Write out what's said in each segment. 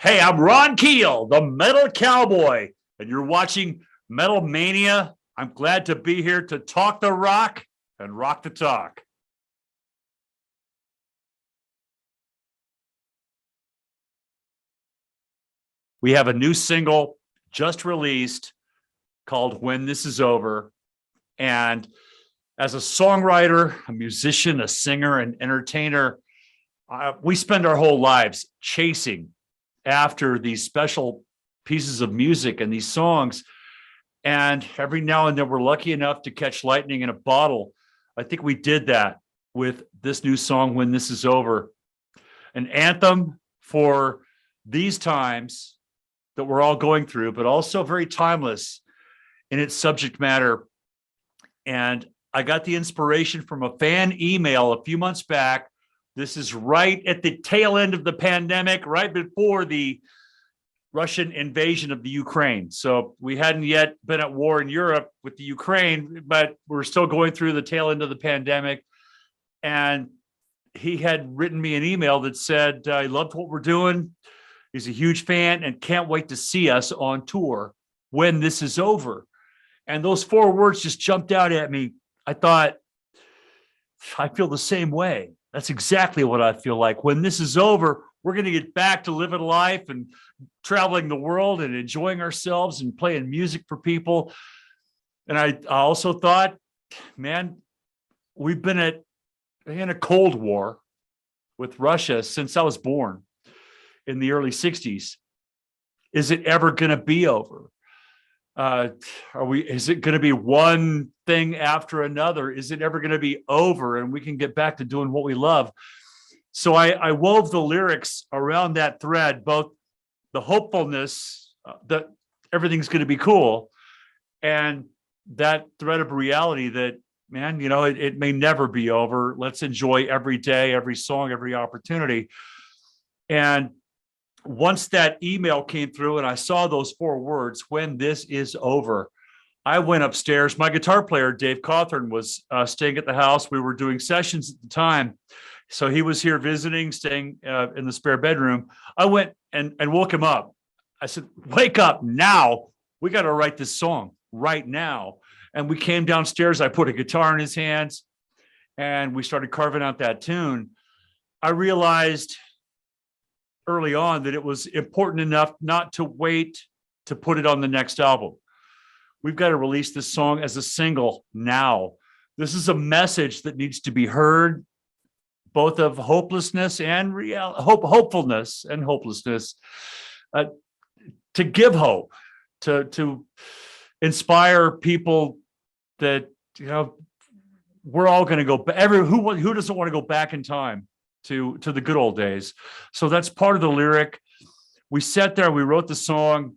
Hey, I'm Ron Keel, the Metal Cowboy, and you're watching Metal Mania. I'm glad to be here to talk the rock and rock the talk. We have a new single just released called When This Is Over. And as a songwriter, a musician, a singer, an entertainer, we spend our whole lives chasing after these special pieces of music and these songs. And every now and then we're lucky enough to catch lightning in a bottle. I think we did that with this new song, When This Is Over, an anthem for these times that we're all going through, but also very timeless in its subject matter. And I got the inspiration from a fan email a few months back. This is right at the tail end of the pandemic, right before the Russian invasion of the Ukraine. So we hadn't yet been at war in Europe with the Ukraine, but we're still going through the tail end of the pandemic. And he had written me an email that said, he loved what we're doing. He's a huge fan and can't wait to see us on tour when this is over. And those four words just jumped out at me. I thought, I feel the same way. That's exactly what I feel like. When this is over, we're going to get back to living life and traveling the world and enjoying ourselves and playing music for people. And I also thought, man, we've been in a Cold War with Russia since I was born in the early 60s. Is it ever going to be over? Is it going to be one thing after another? Is it ever going to be over and we can get back to doing what we love? So I wove the lyrics around that thread, both the hopefulness that everything's going to be cool and that thread of reality that, man, you know, it may never be over. Let's enjoy every day, every song, every opportunity. And once that email came through and I saw those four words, when this is over, I went upstairs. My guitar player, Dave Cawthorn, was staying at the house. We were doing sessions at the time. So he was here visiting, staying in the spare bedroom. I went and woke him up. I said, wake up now. We got to write this song right now. And we came downstairs. I put a guitar in his hands and we started carving out that tune. I realized early on that it was important enough not to wait to put it on the next album. We've got to release this song as a single now. This is a message that needs to be heard, both of hopelessness and hopefulness and hopelessness, to give hope, to inspire people that, you know, we're all going to go. Who doesn't want to go back in time to the good old days? So that's part of the lyric. We sat there, we wrote the song,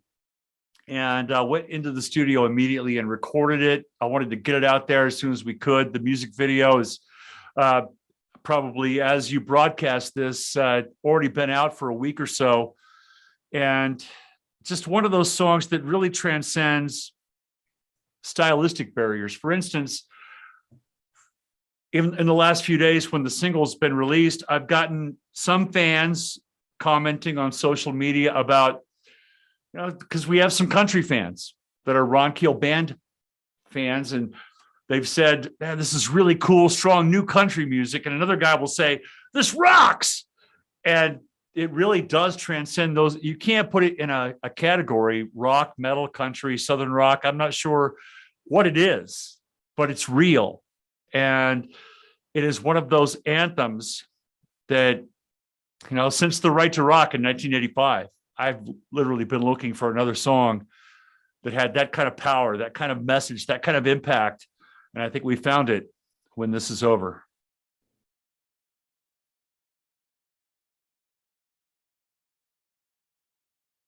and went into the studio immediately and recorded it. I wanted to get it out there as soon as we could. The music video is probably, as you broadcast this, already been out for a week or so. And just one of those songs that really transcends stylistic barriers. For instance, in the last few days when the single's been released, I've gotten some fans commenting on social media about, you know, because we have some country fans that are Ron Keel band fans, and they've said, man, this is really cool, strong new country music. And another guy will say, this rocks. And it really does transcend those. You can't put it in a category, rock, metal, country, southern rock. I'm not sure what it is, but it's real. And it is one of those anthems that, you know, since the Right to Rock in 1985, I've literally been looking for another song that had that kind of power, that kind of message, that kind of impact. And I think we found it when this is over.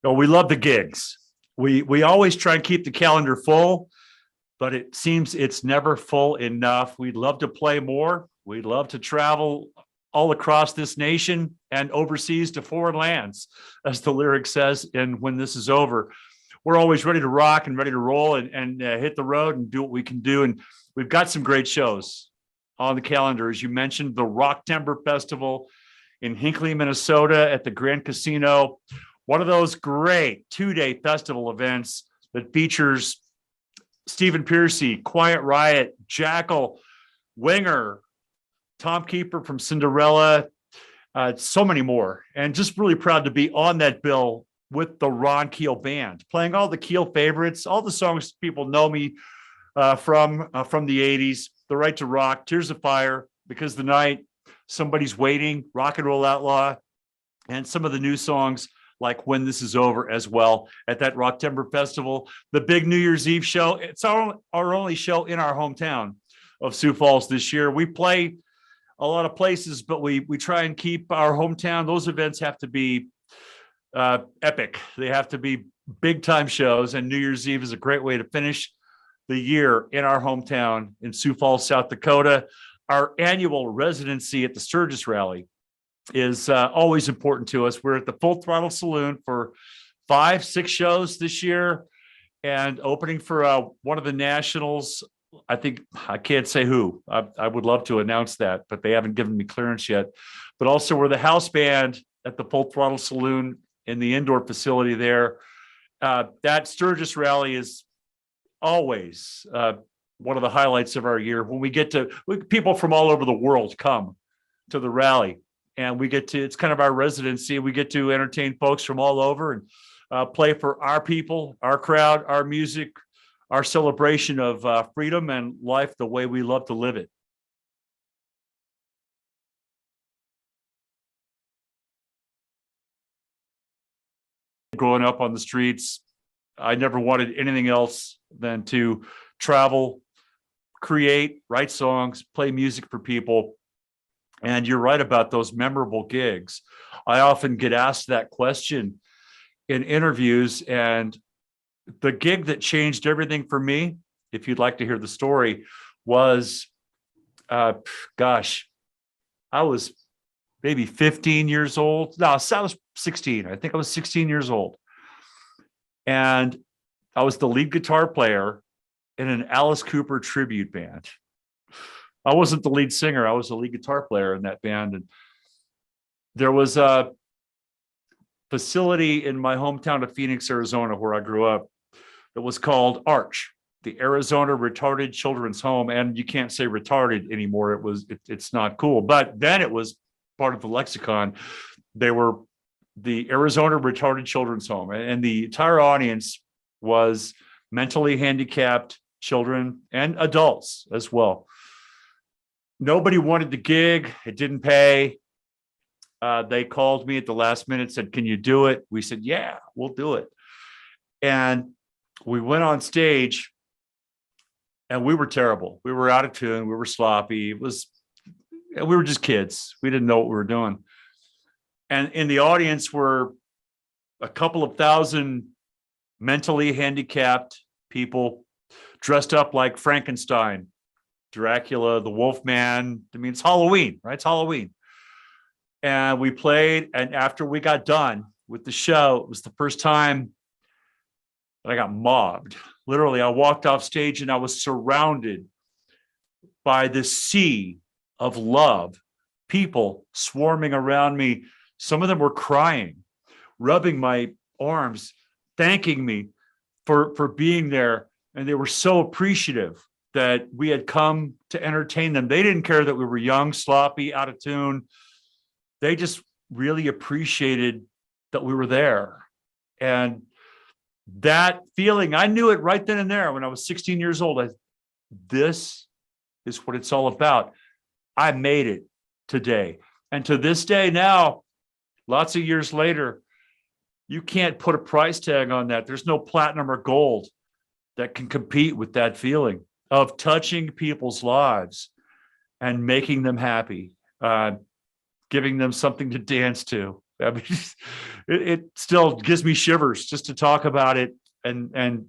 Oh, we love the gigs. We always try and keep the calendar full, but it seems it's never full enough. We'd love to play more. We'd love to travel all across this nation and overseas to foreign lands, as the lyric says, and when this is over. We're always ready to rock and ready to roll and hit the road and do what we can do. And we've got some great shows on the calendar. As you mentioned, the Rock Timber Festival in Hinckley, Minnesota at the Grand Casino. one of those great 2-day festival events that features Stephen Piercy, Quiet Riot, Jackal, Winger, Tom Keeper from Cinderella, so many more. And just really proud to be on that bill with the Ron Keel Band, playing all the Keel favorites, all the songs people know me from the 80s, The Right to Rock, Tears of Fire, Because the Night, Somebody's Waiting, Rock and Roll Outlaw, and some of the new songs like When This Is Over as well at that Rocktember Festival. The big New Year's Eve show, it's our only show in our hometown of Sioux Falls this year. We play a lot of places, but we try and keep our hometown. Those events have to be epic. They have to be big time shows, and New Year's Eve is a great way to finish the year in our hometown in Sioux Falls, South Dakota. Our annual residency at the Sturgis Rally is always important to us. We're at the Full Throttle Saloon for 5-6 shows this year, and opening for one of the nationals. I think I can't say who. I would love to announce that, but they haven't given me clearance yet. But also we're the house band at the Full Throttle Saloon in the indoor facility there. That Sturgis Rally is always one of the highlights of our year, when we get to people from all over the world come to the rally, and we get to, it's kind of our residency. We get to entertain folks from all over and play for our people, our crowd, our music, our celebration of freedom and life the way we love to live it. Growing up on the streets, I never wanted anything else than to travel, create, write songs, play music for people. And you're right about those memorable gigs. I often get asked that question in interviews, and the gig that changed everything for me, if you'd like to hear the story, was, I was maybe 15 years old. No, I was 16. I think I was 16 years old. And I was the lead guitar player in an Alice Cooper tribute band. I wasn't the lead singer. I was the lead guitar player in that band. And there was a facility in my hometown of Phoenix, Arizona, where I grew up, that was called ARCH, the Arizona Retarded Children's Home. And you can't say retarded anymore. It's not cool. But then it was part of the lexicon. They were the Arizona Retarded Children's Home, and the entire audience was mentally handicapped children and adults as well. Nobody wanted the gig. It didn't pay. They called me at the last minute, said, "Can you do it?" We said, "Yeah, we'll do it." And we went on stage, and we were terrible. We were out of tune. We were sloppy. We were just kids. We didn't know what we were doing. And in the audience were a couple of thousand mentally handicapped people dressed up like Frankenstein, Dracula, the Wolfman. I mean, it's Halloween, right? It's Halloween. And we played, and after we got done with the show, it was the first time that I got mobbed. Literally, I walked off stage and I was surrounded by this sea of love, people swarming around me. Some of them were crying, rubbing my arms, thanking me for being there. And they were so appreciative that we had come to entertain them. They didn't care that we were young, sloppy, out of tune. They just really appreciated that we were there. And that feeling, I knew it right then and there when I was 16 years old. This is what it's all about. I made it today. And to this day now, lots of years later, you can't put a price tag on that. There's no platinum or gold that can compete with that feeling of touching people's lives and making them happy, giving them something to dance to. I mean, it still gives me shivers just to talk about it and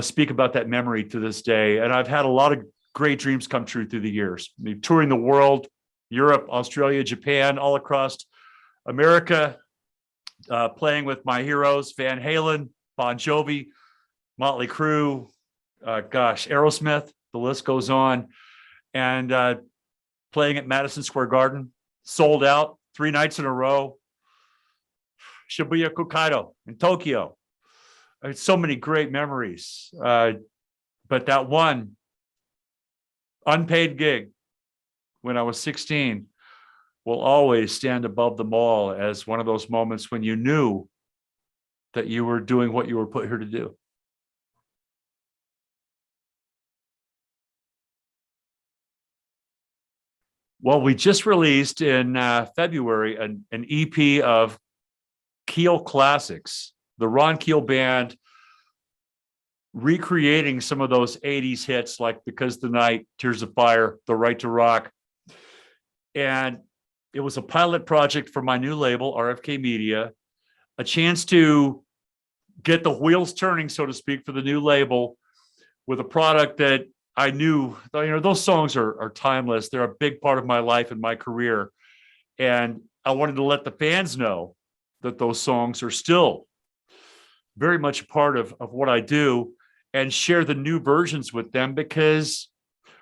speak about that memory to this day. And I've had a lot of great dreams come true through the years. I mean, touring the world, Europe, Australia, Japan, all across America, playing with my heroes, Van Halen, Bon Jovi, Motley Crue, Aerosmith, the list goes on. And playing at Madison Square Garden, sold out 3 nights in a row. Shibuya Kukaido in Tokyo. So many great memories. But that one unpaid gig when I was 16 will always stand above them all as one of those moments when you knew that you were doing what you were put here to do. Well, we just released in February an EP of Keel Classics, the Ron Keel Band recreating some of those 80s hits like Because the Night, Tears of Fire, The Right to Rock. And it was a pilot project for my new label, RFK Media, a chance to get the wheels turning, so to speak, for the new label with a product that I knew, those songs are timeless. They're a big part of my life and my career. And I wanted to let the fans know that those songs are still very much a part of what I do and share the new versions with them because,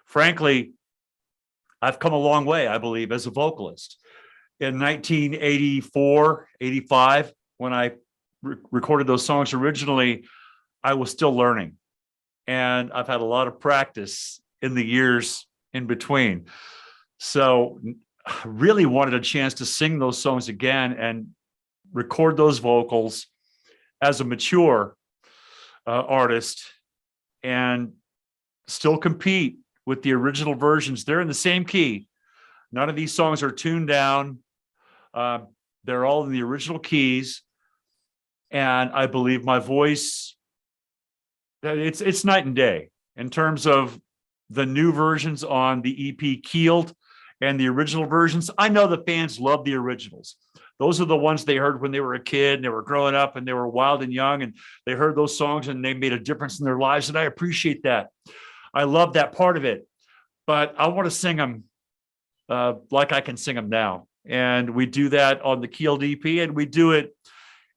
frankly, I've come a long way, I believe, as a vocalist. In 1984, 85, when I recorded those songs originally, I was still learning. And I've had a lot of practice in the years in between. So I really wanted a chance to sing those songs again and record those vocals as a mature artist and still compete with the original versions. They're in the same key. None of these songs are tuned down. They're all in the original keys. And I believe my voice, it's night and day in terms of the new versions on the EP Keeled and the original versions. I know the fans love the originals. Those are the ones they heard when they were a kid and they were growing up and they were wild and young and they heard those songs and they made a difference in their lives. And I appreciate that. I love that part of it, but I want to sing them like I can sing them now. And we do that on the Keel EP and we do it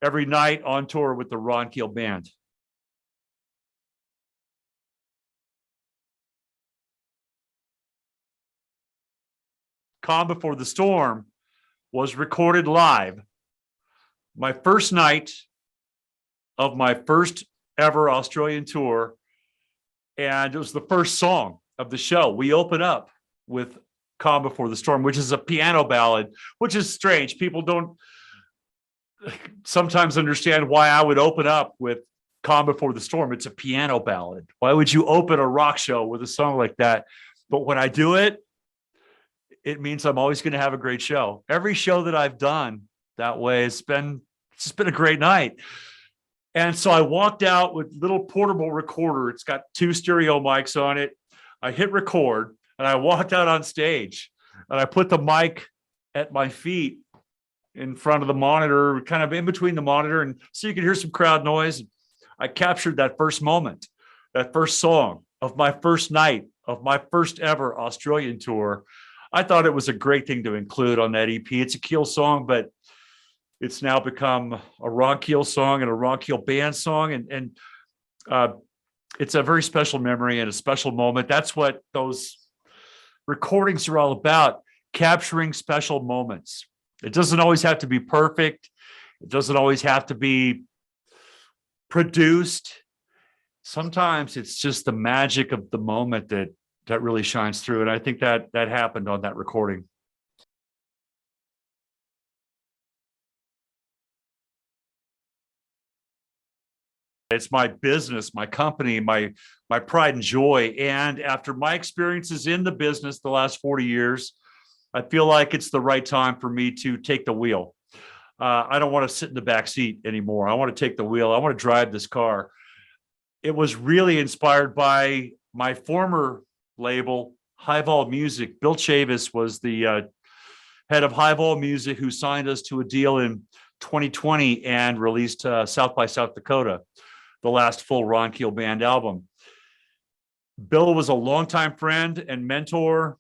every night on tour with the Ron Keel Band. Calm Before the Storm was recorded live my first night of my first ever Australian tour. And it was the first song of the show. We open up with Calm Before the Storm, which is a piano ballad, which is strange. People don't sometimes understand why I would open up with Calm Before the Storm. It's a piano ballad. Why would you open a rock show with a song like that? But when I do it, it means I'm always going to have a great show. Every show that I've done that way, it's just been a great night. And so I walked out with little portable recorder. It's got 2 stereo mics on it. I hit record and I walked out on stage and I put the mic at my feet in front of the monitor, kind of in between the monitor. And so you could hear some crowd noise. I captured that first moment, that first song of my first night of my first ever Australian tour. I thought it was a great thing to include on that EP. It's a Keel song, but it's now become a Ron Keel song and a Ron Keel Band song. And it's a very special memory and a special moment. That's what those recordings are all about, capturing special moments. It doesn't always have to be perfect. It doesn't always have to be produced. Sometimes it's just the magic of the moment that really shines through. And I think that happened on that recording. It's my business, my company, my pride and joy. And after my experiences in the business the last 40 years, I feel like it's the right time for me to take the wheel. I don't want to sit in the back seat anymore. I want to take the wheel. I want to drive this car. It was really inspired by my former label, High Vol Music. Bill Chavis was the head of High Vol Music, who signed us to a deal in 2020 and released South by South Dakota, the last full Ron Keel Band album. Bill was a longtime friend and mentor,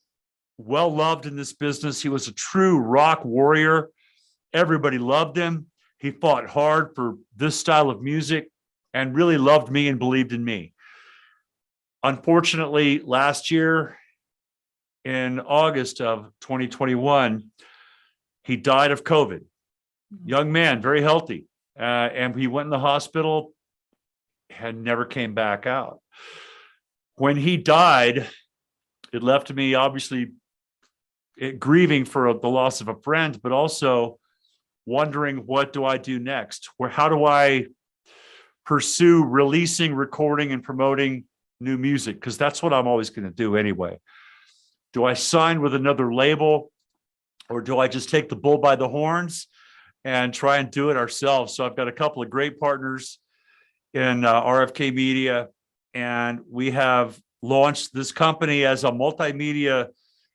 well loved in this business. He was a true rock warrior. Everybody loved him. He fought hard for this style of music and really loved me and believed in me. Unfortunately, last year in August of 2021, he died of COVID. young man, very healthy. And he went in the hospital and never came back out. When he died, it left me obviously grieving for the loss of a friend, but also wondering, what do I do next? How do I pursue releasing, recording, and promoting new music? Because that's what I'm always going to do anyway. Do I sign with another label, or do I just take the bull by the horns and try and do it ourselves? So I've got a couple of great partners in RFK Media, and we have launched this company as a multimedia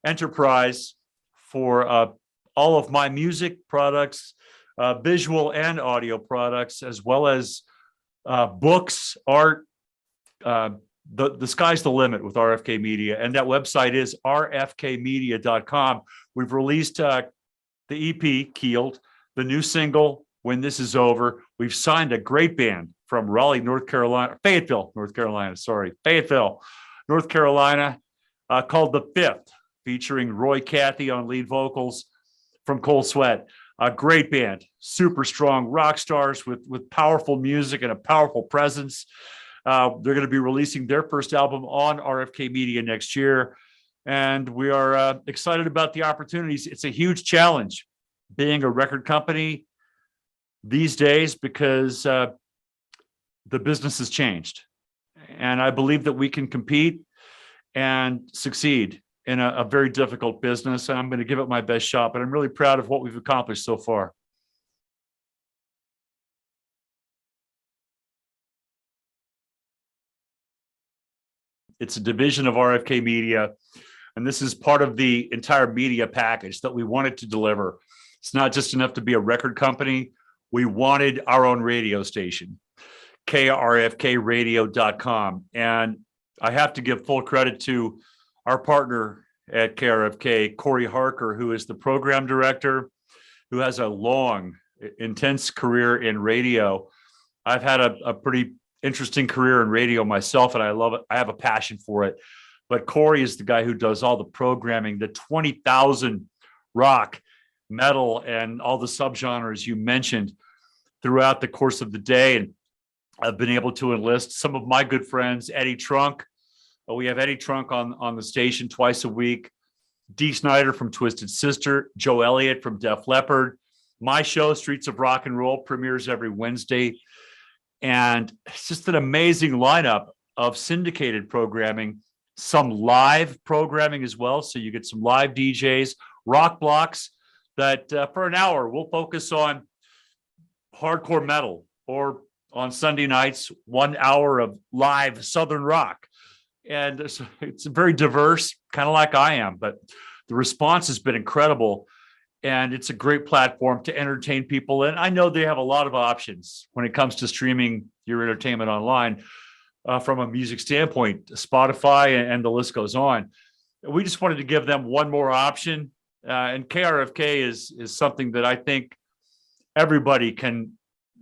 enterprise for all of my music products, visual and audio products, as well as books, art. The sky's the limit with RFK Media, and that website is rfkmedia.com. We've released the EP, Keeled, the new single, When This Is Over. We've signed a great band from Fayetteville, North Carolina, called The Fifth, featuring Roy Cathy on lead vocals from Cold Sweat. A great band, super strong rock stars with powerful music and a powerful presence. They're going to be releasing their first album on RFK Media next year. And we are excited about the opportunities. It's a huge challenge being a record company these days because the business has changed. And I believe that we can compete and succeed in a very difficult business. And I'm going to give it my best shot, but I'm really proud of what we've accomplished so far. It's a division of RFK Media, and this is part of the entire media package that we wanted to deliver. It's not just enough to be a record company. We wanted our own radio station, krfkradio.com. And I have to give full credit to our partner at KRFK, Corey Harker, who is the program director, who has a long, intense career in radio. I've had a pretty interesting career in radio myself, and I love it. I have a passion for it. But Corey is the guy who does all the programming, the 20,000 rock, metal, and all the subgenres you mentioned throughout the course of the day. And I've been able to enlist some of my good friends, Eddie Trunk. We have Eddie Trunk on the station twice a week. Dee Snider from Twisted Sister, Joe Elliott from Def Leppard. My show, Streets of Rock and Roll, premieres every Wednesday. And it's just an amazing lineup of syndicated programming, some live programming as well. So you get some live DJs, rock blocks that for an hour, we'll focus on hardcore metal, or on Sunday nights, 1 hour of live Southern rock. And it's very diverse, kind of like I am, but the response has been incredible. And it's a great platform to entertain people. And I know they have a lot of options when it comes to streaming your entertainment online from a music standpoint, Spotify, and the list goes on. We just wanted to give them one more option. And KRFK is something that I think everybody can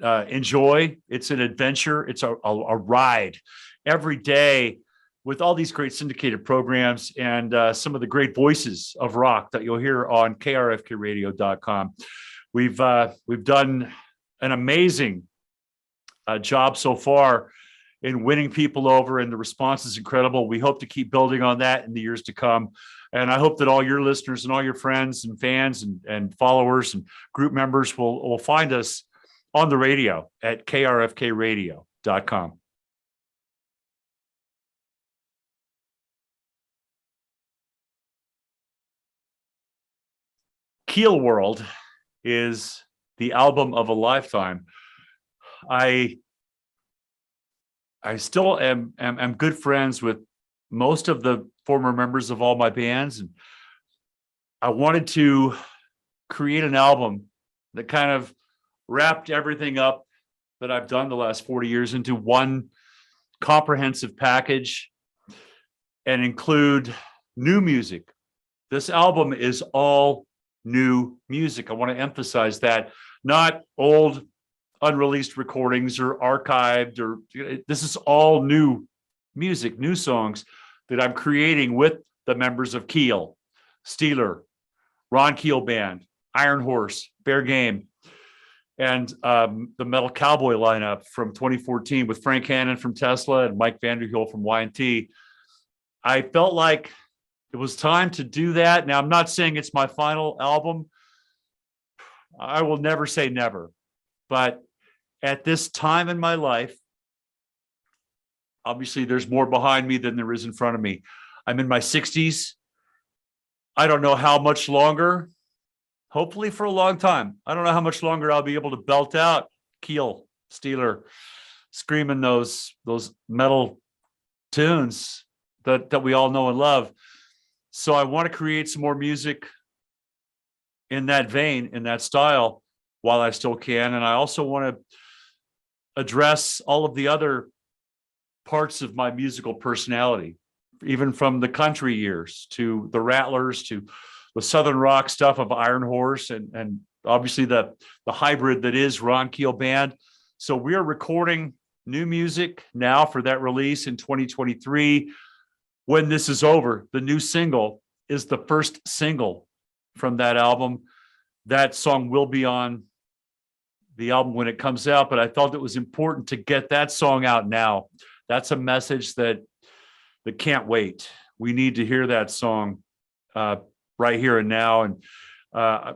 enjoy. It's an adventure. It's a ride every day with all these great syndicated programs and some of the great voices of rock that you'll hear on krfkradio.com. We've done an amazing job so far in winning people over, and the response is incredible. We hope to keep building on that in the years to come. And I hope that all your listeners and all your friends and fans and followers and group members will find us on the radio at krfkradio.com. Keel World is the album of a lifetime. I still am good friends with most of the former members of all my bands, and I wanted to create an album that kind of wrapped everything up that I've done the last 40 years into one comprehensive package and include new music. This album is all new music. I want to emphasize that, not old unreleased recordings or archived, or this is all new music, new songs that I'm creating with the members of Keel, Steeler, Ron Keel Band, Iron Horse, Fair Game. and the Metal Cowboy lineup from 2014 with Frank Hannon from Tesla and Mike Vanderheel from Y&T. I felt like it was time to do that. Now, I'm not saying it's my final album. I will never say never. But at this time in my life, obviously there's more behind me than there is in front of me. I'm in my 60s. I don't know how much longer, hopefully for a long time. I don't know how much longer I'll be able to belt out Keel, Steeler, screaming those metal tunes that we all know and love. So I want to create some more music in that vein, in that style, while I still can. And I also want to address all of the other parts of my musical personality, even from the country years to the Rattlers to the Southern rock stuff of Iron Horse and obviously the hybrid that is Ron Keel Band. So we are recording new music now for that release in 2023. When this is over, the new single is the first single from that album. That song will be on the album when it comes out, but I felt it was important to get that song out now. That's a message that can't wait. We need to hear that song right here and now. And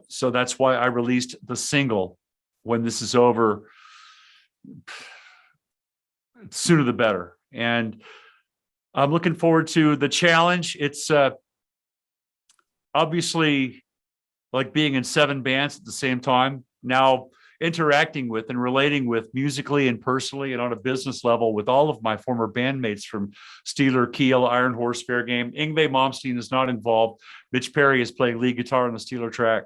so that's why I released the single When This Is Over. Sooner the better. And I'm looking forward to the challenge. It's obviously like being in 7 bands at the same time, now interacting with and relating with musically and personally and on a business level with all of my former bandmates from Steeler, Keel, Iron Horse, Fair Game. Yngwie Malmsteen is not involved. Mitch Perry is playing lead guitar on the Steeler track.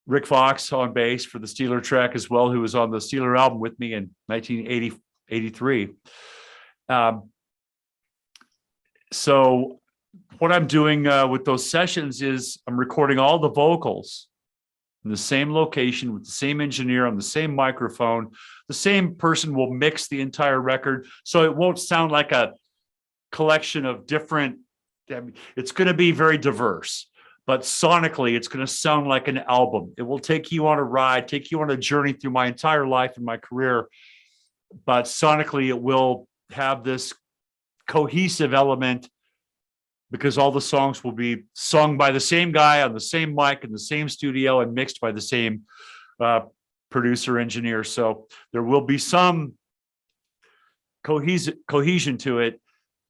Rick Fox on bass for the Steeler track as well, who was on the Steeler album with me in 1983. So what I'm doing with those sessions is I'm recording all the vocals in the same location with the same engineer on the same microphone. The same person will mix the entire record, so it won't sound like a collection of different. It's going to be very diverse, but sonically, it's going to sound like an album. It will take you on a ride, take you on a journey through my entire life and my career, but sonically, it will have this cohesive element because all the songs will be sung by the same guy on the same mic in the same studio and mixed by the same producer engineer. So there will be some cohesion to it,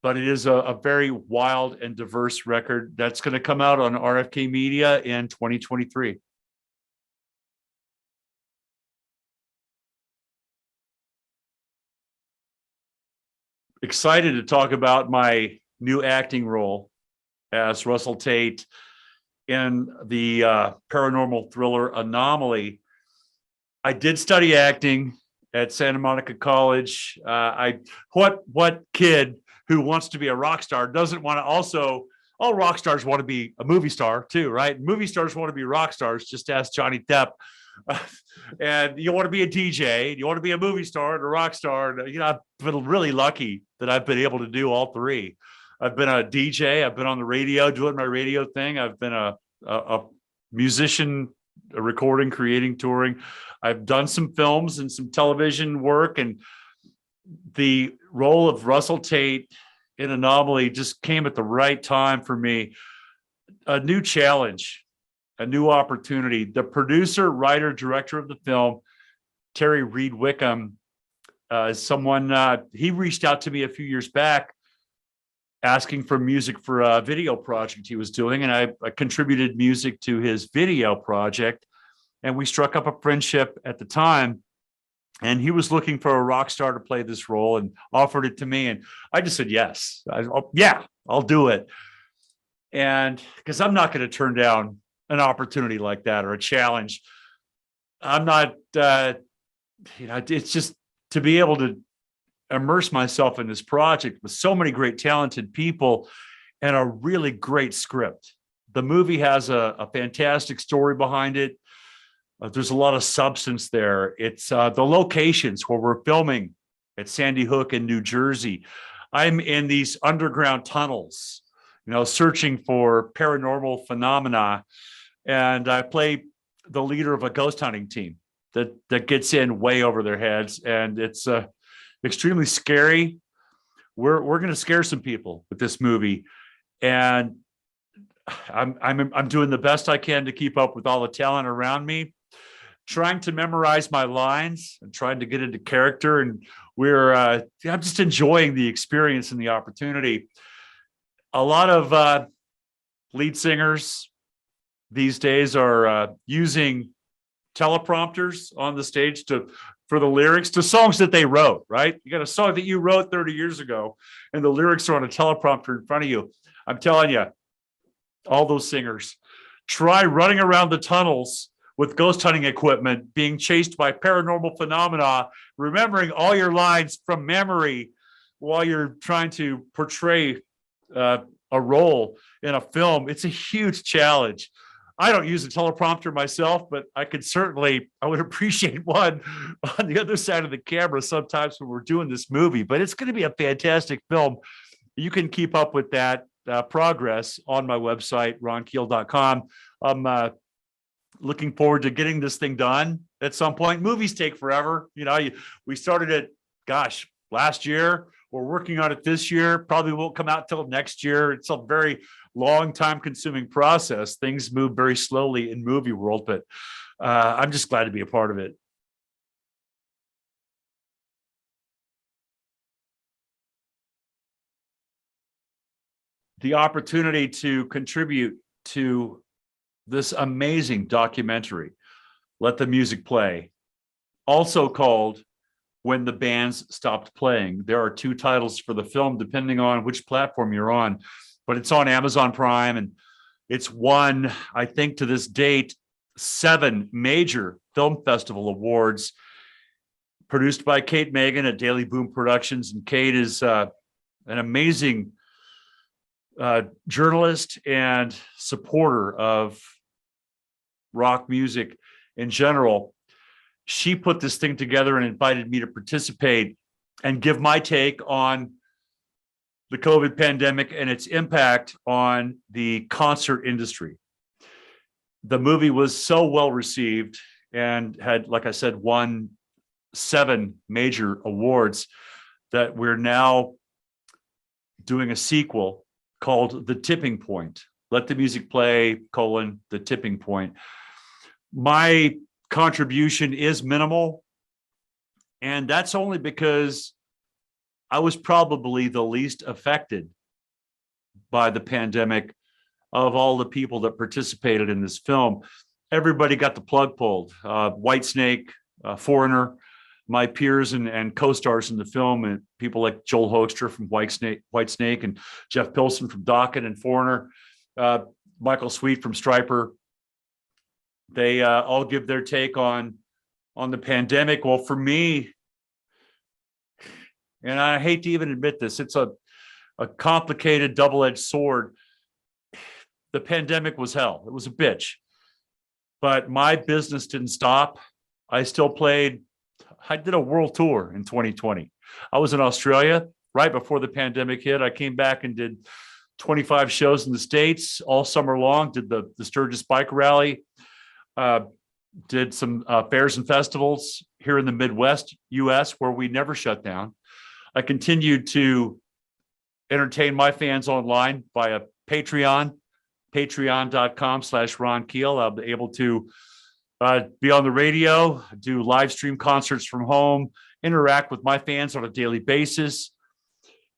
but it is a very wild and diverse record that's going to come out on RFK Media in 2023. Excited to talk about my new acting role as Russell Tate in the paranormal thriller Anomaly. I did study acting at Santa Monica College. What kid who wants to be a rock star doesn't want to also? All rock stars want to be a movie star too, right? Movie stars want to be rock stars. Just ask Johnny Depp. And you want to be a DJ, you want to be a movie star and a rock star. And, I've been really lucky that I've been able to do all three. I've been a DJ. I've been on the radio doing my radio thing. I've been a musician, a recording, creating, touring. I've done some films and some television work. And the role of Russell Tate in Anomaly just came at the right time for me. A new challenge, a new opportunity. The producer, writer, director of the film, Terry Reed Wickham, is someone, he reached out to me a few years back asking for music for a video project he was doing. And I contributed music to his video project. And we struck up a friendship at the time. And he was looking for a rock star to play this role and offered it to me. And I just said, yes, I'll do it. And because I'm not going to turn down an opportunity like that or a challenge. I'm not, it's just to be able to immerse myself in this project with so many great, talented people and a really great script. The movie has a fantastic story behind it. There's a lot of substance there. It's the locations where we're filming at Sandy Hook in New Jersey. I'm in these underground tunnels, searching for paranormal phenomena. And I play the leader of a ghost hunting team. that gets in way over their heads, and it's extremely scary. We're going to scare some people with this movie, and I'm doing the best I can to keep up with all the talent around me, trying to memorize my lines and trying to get into character. And I'm just enjoying the experience and the opportunity. A lot of lead singers these days are using teleprompters on the stage for the lyrics to songs that they wrote, right? You got a song that you wrote 30 years ago and the lyrics are on a teleprompter in front of you. I'm telling you, all those singers, try running around the tunnels with ghost hunting equipment, being chased by paranormal phenomena, remembering all your lines from memory while you're trying to portray a role in a film. It's a huge challenge. I don't use a teleprompter myself, but I would appreciate one on the other side of the camera sometimes when we're doing this movie. But it's going to be a fantastic film. You can keep up with that progress on my website, ronkeel.com. I'm looking forward to getting this thing done at some point. Movies take forever. We started it, last year. We're working on it this year. Probably won't come out till next year. It's a very long time consuming process. Things move very slowly in movie world, but I'm just glad to be a part of it. The opportunity to contribute to this amazing documentary, Let the Music Play, also called When the Bands Stopped Playing. There are 2 titles for the film, depending on which platform you're on, but it's on Amazon Prime, and it's won, I think to this date, 7 major film festival awards, produced by Kate Megan at Daily Boom Productions. And Kate is an amazing journalist and supporter of rock music in general. She put this thing together and invited me to participate and give my take on the COVID pandemic and its impact on the concert industry. The movie was so well received and had, like I said, won 7 major awards that we're now doing a sequel called The Tipping Point. Let the Music Play, The Tipping Point. My contribution is minimal, and that's only because I was probably the least affected by the pandemic of all the people that participated in this film. Everybody got the plug pulled. Whitesnake, Foreigner, my peers and co-stars in the film, and people like Joel Hoekstra from Whitesnake and Jeff Pilson from Dokken and Foreigner, Michael Sweet from Stryper. They all give their take on the pandemic. Well, for me, and I hate to even admit this, it's a complicated double-edged sword. The pandemic was hell. It was a bitch. But my business didn't stop. I still played. I did a world tour in 2020. I was in Australia right before the pandemic hit. I came back and did 25 shows in the States all summer long, did the Sturgis Bike Rally, did some fairs and festivals here in the Midwest US where we never shut down. I continued to entertain my fans online via Patreon, patreon.com/Ron Keel. I'll be able to be on the radio, do live stream concerts from home, interact with my fans on a daily basis,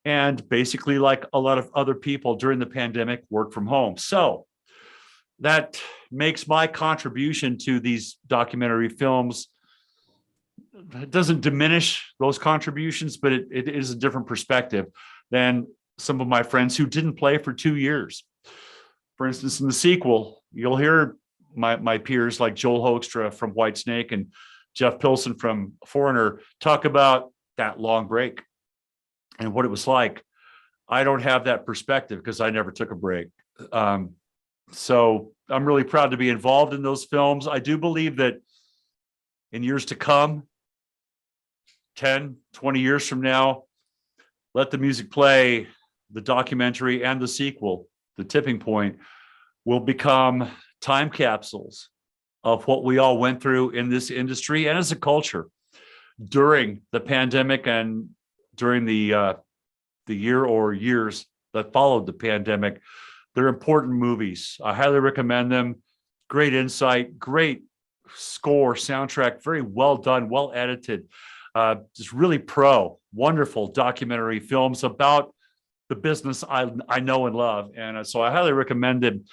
and basically, like a lot of other people during the pandemic, work from home. So that makes my contribution to these documentary films. It doesn't diminish those contributions, but it is a different perspective than some of my friends who didn't play for 2 years. For instance, in the sequel, you'll hear my peers like Joel Hoekstra from Whitesnake and Jeff Pilson from Foreigner talk about that long break and what it was like. I don't have that perspective because I never took a break. So I'm really proud to be involved in those films. I do believe that in years to come, 10, 20 years from now, Let the Music Play, the documentary and the sequel, The Tipping Point, will become time capsules of what we all went through in this industry and as a culture during the pandemic and during the year or years that followed the pandemic. They're important movies. I highly recommend them. Great insight, great score, soundtrack, very well done, well edited. Just really wonderful documentary films about the business I know and love. And so I highly recommend them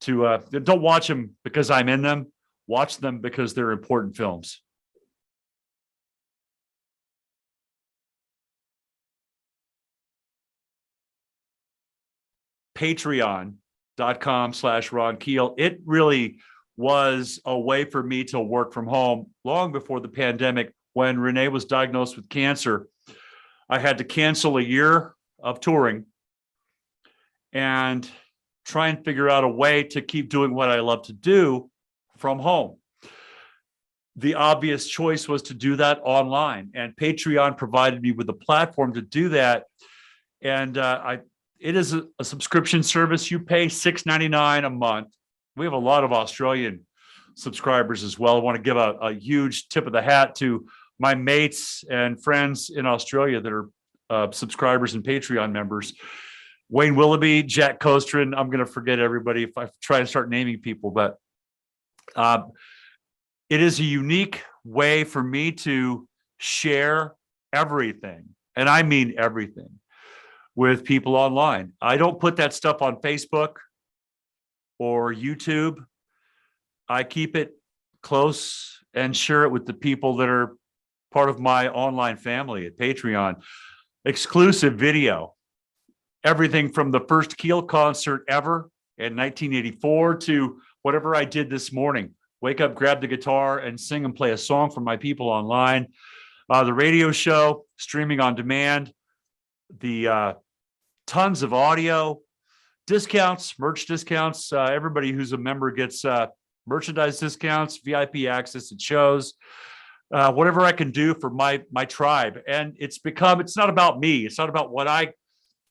to, don't watch them because I'm in them, watch them because they're important films. Patreon.com/Ron Keel. It really was a way for me to work from home long before the pandemic. When Renee was diagnosed with cancer, I had to cancel a year of touring and try and figure out a way to keep doing what I love to do from home. The obvious choice was to do that online, and Patreon provided me with a platform to do that. And it is a subscription service. You pay $6.99 a month. We have a lot of Australian subscribers as well. I want to give a huge tip of the hat to my mates and friends in Australia that are subscribers and Patreon members. Wayne Willoughby, Jack Kostrin. I'm going to forget everybody if I try to start naming people, but it is a unique way for me to share everything, and I mean everything, with people online. I don't put that stuff on Facebook or YouTube. I keep it close and share it with the people that are part of my online family at Patreon. Exclusive video, everything from the first Keel concert ever in 1984 to whatever I did this morning. Wake up, grab the guitar, and sing and play a song for my people online. The radio show, streaming on demand, the tons of audio, discounts, merch discounts. Everybody who's a member gets merchandise discounts, VIP access at shows, whatever I can do for my tribe. And it's not about me. It's not about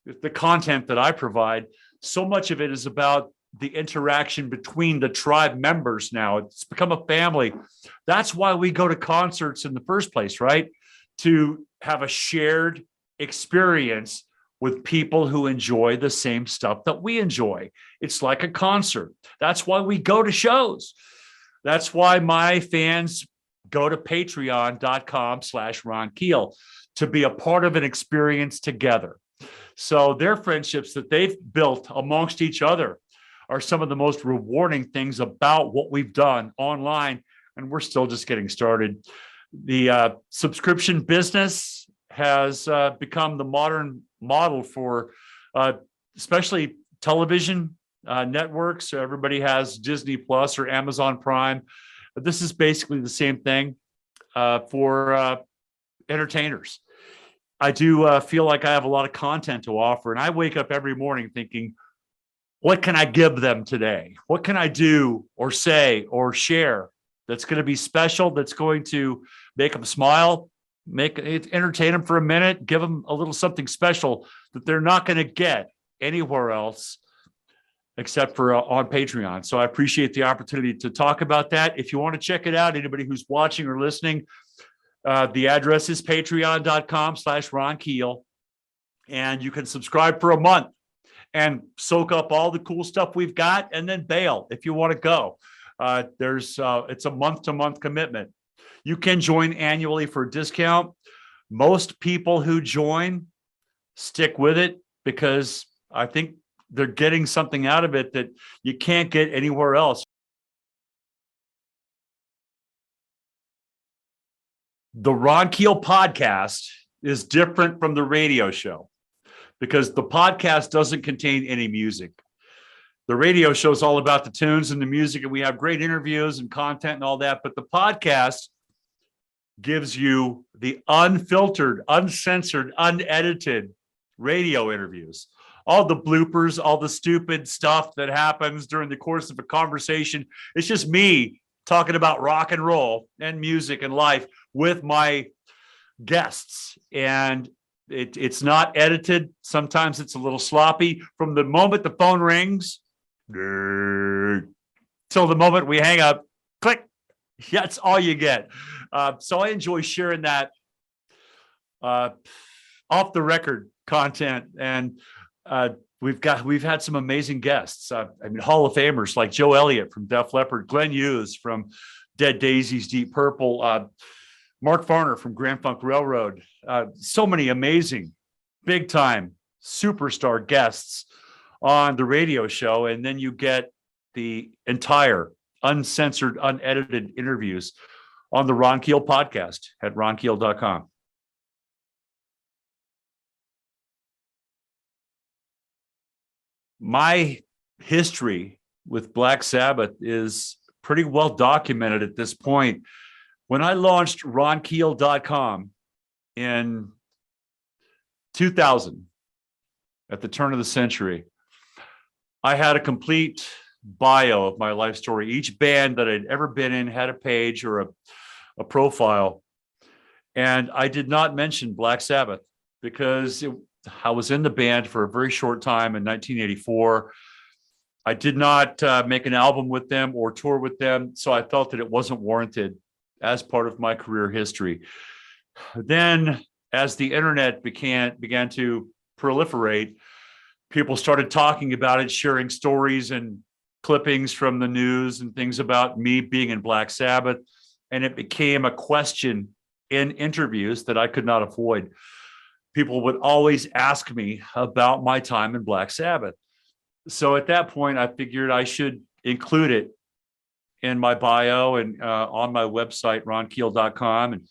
the content that I provide. So much of it is about the interaction between the tribe members now. It's become a family. That's why we go to concerts in the first place, right? To have a shared experience with people who enjoy the same stuff that we enjoy. It's like a concert. That's why we go to shows. That's why my fans go to patreon.com/Ron Keel to be a part of an experience together. So their friendships that they've built amongst each other are some of the most rewarding things about what we've done online, and we're still just getting started. The subscription business has become the modern model for especially television networks. Everybody has Disney Plus or Amazon Prime. But this is basically the same thing for entertainers. I do feel like I have a lot of content to offer, and I wake up every morning thinking, what can I give them today? What can I do or say or share that's going to be special, that's going to make them smile, entertain them for a minute, give them a little something special that they're not going to get anywhere else except for on Patreon. So I appreciate the opportunity to talk about that. If you want to check it out, anybody who's watching or listening, the address is patreon.com/Ron Keel, and you can subscribe for a month and soak up all the cool stuff we've got, and then bail if you want to go. It's a month-to-month commitment. You can join annually for a discount. Most people who join stick with it because I think they're getting something out of it that you can't get anywhere else. The Ron Keel podcast is different from the radio show because the podcast doesn't contain any music. The radio show is all about the tunes and the music, and we have great interviews and content and all that. But the podcast gives you the unfiltered, uncensored, unedited radio interviews. All the bloopers, all the stupid stuff that happens during the course of a conversation. It's just me talking about rock and roll and music and life with my guests. And it's not edited. Sometimes it's a little sloppy. From the moment the phone rings till the moment we hang up, click, That's all you get. So I enjoy sharing that uh, off the record content, and uh, we've had some amazing guests. I mean, Hall of Famers like Joe Elliott from Def Leppard, Glenn Hughes from Dead Daisies, Deep Purple, Mark Farner from Grand Funk Railroad. So many amazing, big time superstar guests on the radio show, and then you get the entire uncensored, unedited interviews on the Ron Keel podcast at ronkeel.com. My history with Black Sabbath is pretty well documented at this point. When I launched ronkeel.com in 2000, at the turn of the century, I had a complete bio of my life story. Each band that I'd ever been in had a page or a profile. And I did not mention Black Sabbath because I was in the band for a very short time in 1984. I did not make an album with them or tour with them, so I felt that it wasn't warranted as part of my career history. Then, as the internet began to proliferate, people started talking about it, sharing stories and clippings from the news and things about me being in Black Sabbath, and it became a question in interviews that I could not avoid. People would always ask me about my time in Black Sabbath. So at that point, I figured I should include it in my bio and on my website, ronkeel.com,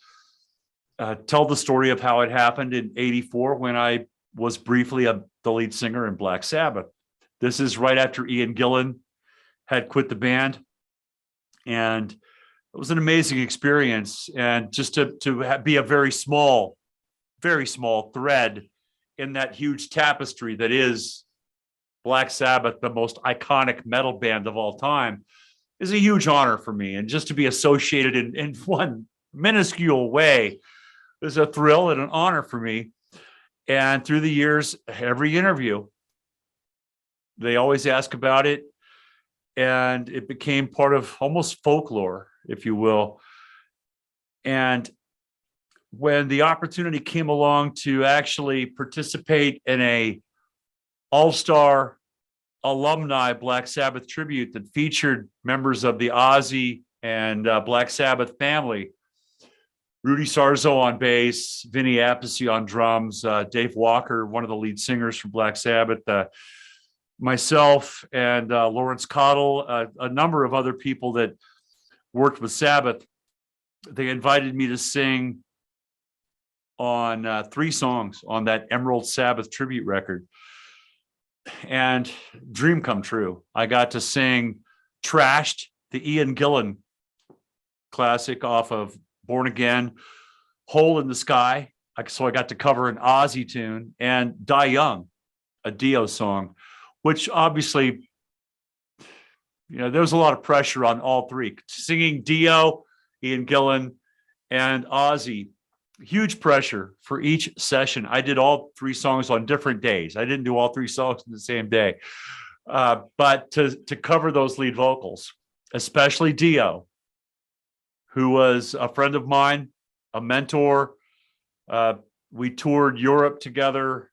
and tell the story of how it happened in '84 when I was briefly the lead singer in Black Sabbath. This is right after Ian Gillan had quit the band. And it was an amazing experience. And just to be a very small thread in that huge tapestry that is Black Sabbath, the most iconic metal band of all time, is a huge honor for me. And just to be associated in one minuscule way is a thrill and an honor for me. And through the years, every interview, they always ask about it. And it became part of almost folklore, if you will. And when the opportunity came along to actually participate in a all-star alumni Black Sabbath tribute that featured members of the Ozzy and Black Sabbath family, Rudy Sarzo on bass, Vinny Appice on drums, Dave Walker, one of the lead singers from Black Sabbath, myself and Lawrence Cottle, a number of other people that worked with Sabbath. They invited me to sing on 3 songs on that Emerald Sabbath tribute record. And dream come true. I got to sing Trashed, the Ian Gillan classic off of Born Again, Hole in the Sky. So I got to cover an Ozzy tune, and Die Young, a Dio song, which obviously, there was a lot of pressure on all 3. Singing Dio, Ian Gillan, and Ozzy, huge pressure for each session. I did all 3 songs on different days. I didn't do all 3 songs in the same day. But to cover those lead vocals, especially Dio, who was a friend of mine, a mentor. We toured Europe together,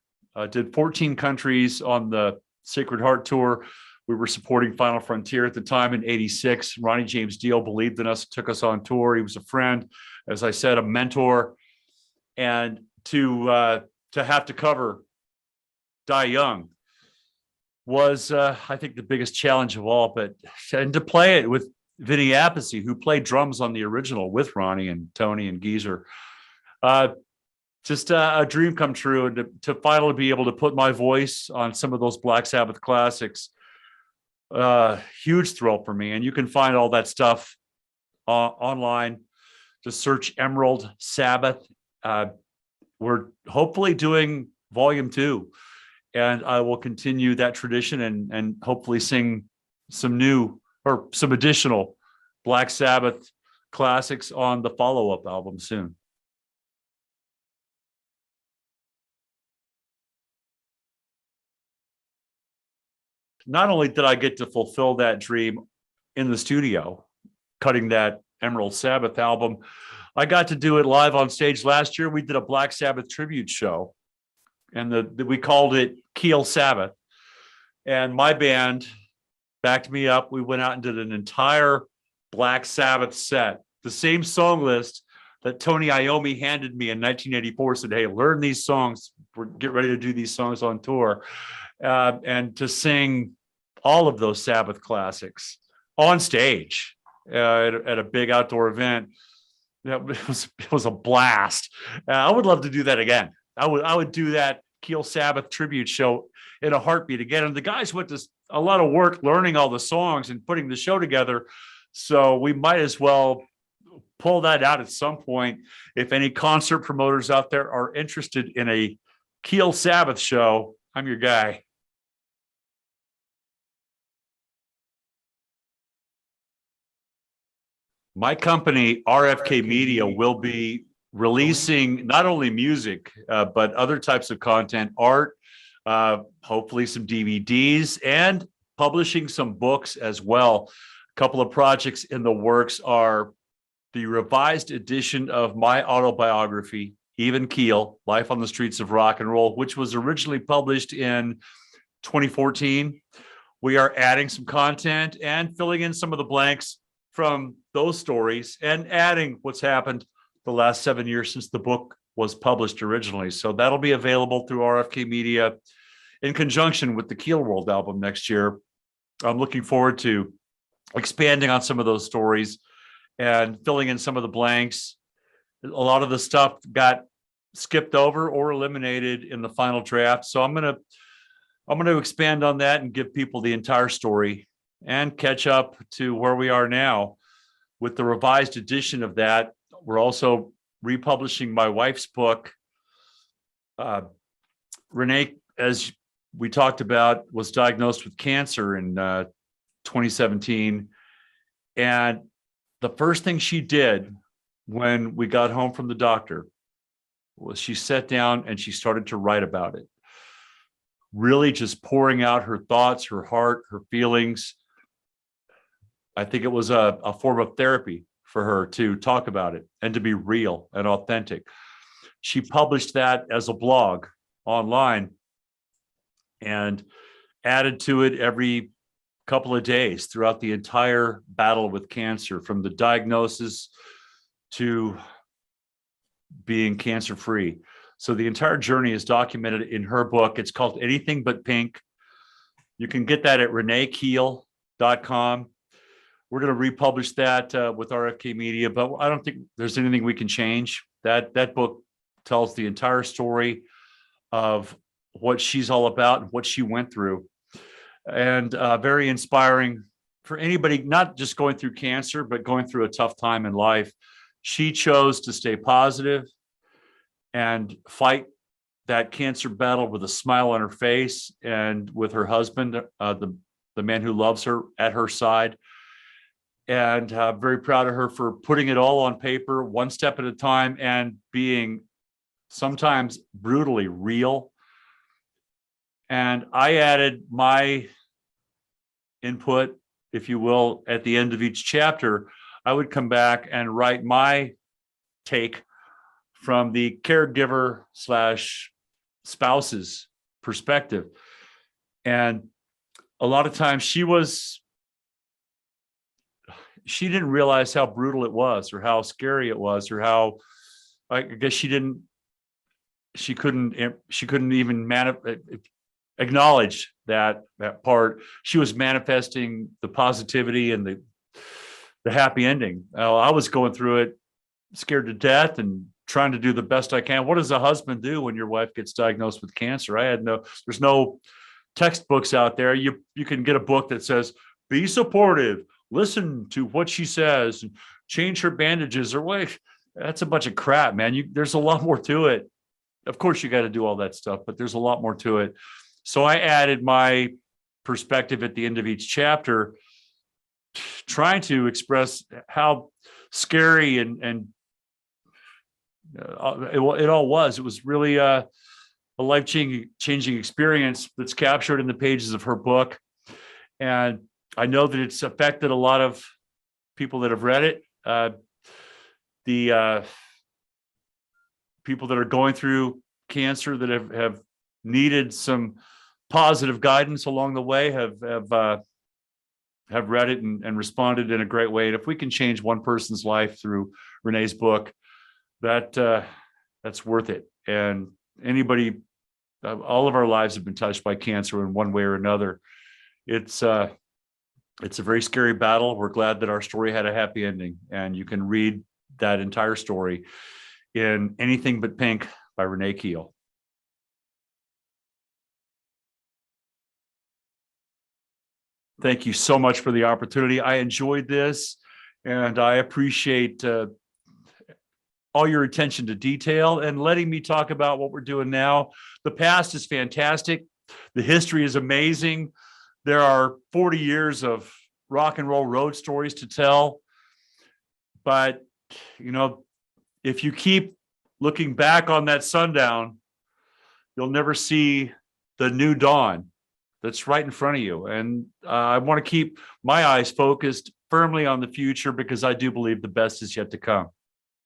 did 14 countries on the Sacred Heart Tour. We were supporting Final Frontier at the time in '86. Ronnie James Dio believed in us, took us on tour. He was a friend, as I said, a mentor. And to have to cover Die Young was, I think, the biggest challenge of all. And to play it with Vinny Appice, who played drums on the original with Ronnie and Tony and Geezer, just a dream come true. And to finally be able to put my voice on some of those Black Sabbath classics, huge thrill for me. And you can find all that stuff online. Just search Emerald Sabbath. We're hopefully doing volume 2, and I will continue that tradition and hopefully sing some new or some additional Black Sabbath classics on the follow-up album soon. Not only did I get to fulfill that dream in the studio, cutting that Emerald Sabbath album. I got to do it live on stage last year. We did a Black Sabbath tribute show, and we called it Keel Sabbath. And my band backed me up. We went out and did an entire Black Sabbath set, the same song list that Tony Iommi handed me in 1984, said, hey, learn these songs. We're get ready to do these songs on tour. And to sing all of those Sabbath classics on stage at a big outdoor event. It was a blast. I would love to do that again. I would do that Keel Sabbath tribute show in a heartbeat again. And the guys went to a lot of work learning all the songs and putting the show together. So we might as well pull that out at some point. If any concert promoters out there are interested in a Keel Sabbath show, I'm your guy. My company, RFK Media, will be releasing not only music, but other types of content, art, hopefully some DVDs, and publishing some books as well. A couple of projects in the works are the revised edition of my autobiography, Even Keel, Life on the Streets of Rock and Roll, which was originally published in 2014. We are adding some content and filling in some of the blanks from those stories and adding what's happened the last 7 years since the book was published originally. So that'll be available through RFK Media in conjunction with the Keel World album next year. I'm looking forward to expanding on some of those stories and filling in some of the blanks. A lot of the stuff got skipped over or eliminated in the final draft. So I'm going to expand on that and give people the entire story and catch up to where we are now with the revised edition of that. We're also republishing my wife's book. Renee, as we talked about, was diagnosed with cancer in 2017. And the first thing she did when we got home from the doctor was she sat down and she started to write about it. Really just pouring out her thoughts, her heart, her feelings. I think it was a form of therapy for her to talk about it and to be real and authentic. She published that as a blog online and added to it every couple of days throughout the entire battle with cancer, from the diagnosis to being cancer-free. So the entire journey is documented in her book. It's called Anything But Pink. You can get that at reneekeel.com. We're going to republish that with RFK Media, but I don't think there's anything we can change. That book tells the entire story of what she's all about and what she went through. And very inspiring for anybody, not just going through cancer, but going through a tough time in life. She chose to stay positive and fight that cancer battle with a smile on her face and with her husband, the man who loves her, at her side. And very proud of her for putting it all on paper, one step at a time, and being sometimes brutally real. And I added my input, if you will, at the end of each chapter. I would come back and write my take from the caregiver / spouse's perspective. And a lot of times she didn't realize how brutal it was, or how scary it was, or how, I guess she couldn't even acknowledge that part. She was manifesting the positivity and the happy ending. I was going through it scared to death and trying to do the best I can. What does a husband do when your wife gets diagnosed with cancer? There's no textbooks out there. You can get a book that says, be supportive, listen to what she says, and change her bandages, or wait. That's a bunch of crap, man. There's a lot more to it. Of course, you got to do all that stuff, but there's a lot more to it. So I added my perspective at the end of each chapter, trying to express how scary and it all was. It was really a life-changing experience that's captured in the pages of her book. And I know that it's affected a lot of people that have read it. the people that are going through cancer that have needed some positive guidance along the way have read it and responded in a great way. And if we can change one person's life through Renee's book, that's worth it. And anybody, all of our lives have been touched by cancer in one way or another. It's a very scary battle. We're glad that our story had a happy ending, and you can read that entire story in Anything But Pink by Renee Keel. Thank you so much for the opportunity. I enjoyed this, and I appreciate all your attention to detail and letting me talk about what we're doing now. The past is fantastic. The history is amazing. There are 40 years of rock and roll road stories to tell. But, if you keep looking back on that sundown, you'll never see the new dawn that's right in front of you. And I want to keep my eyes focused firmly on the future, because I do believe the best is yet to come.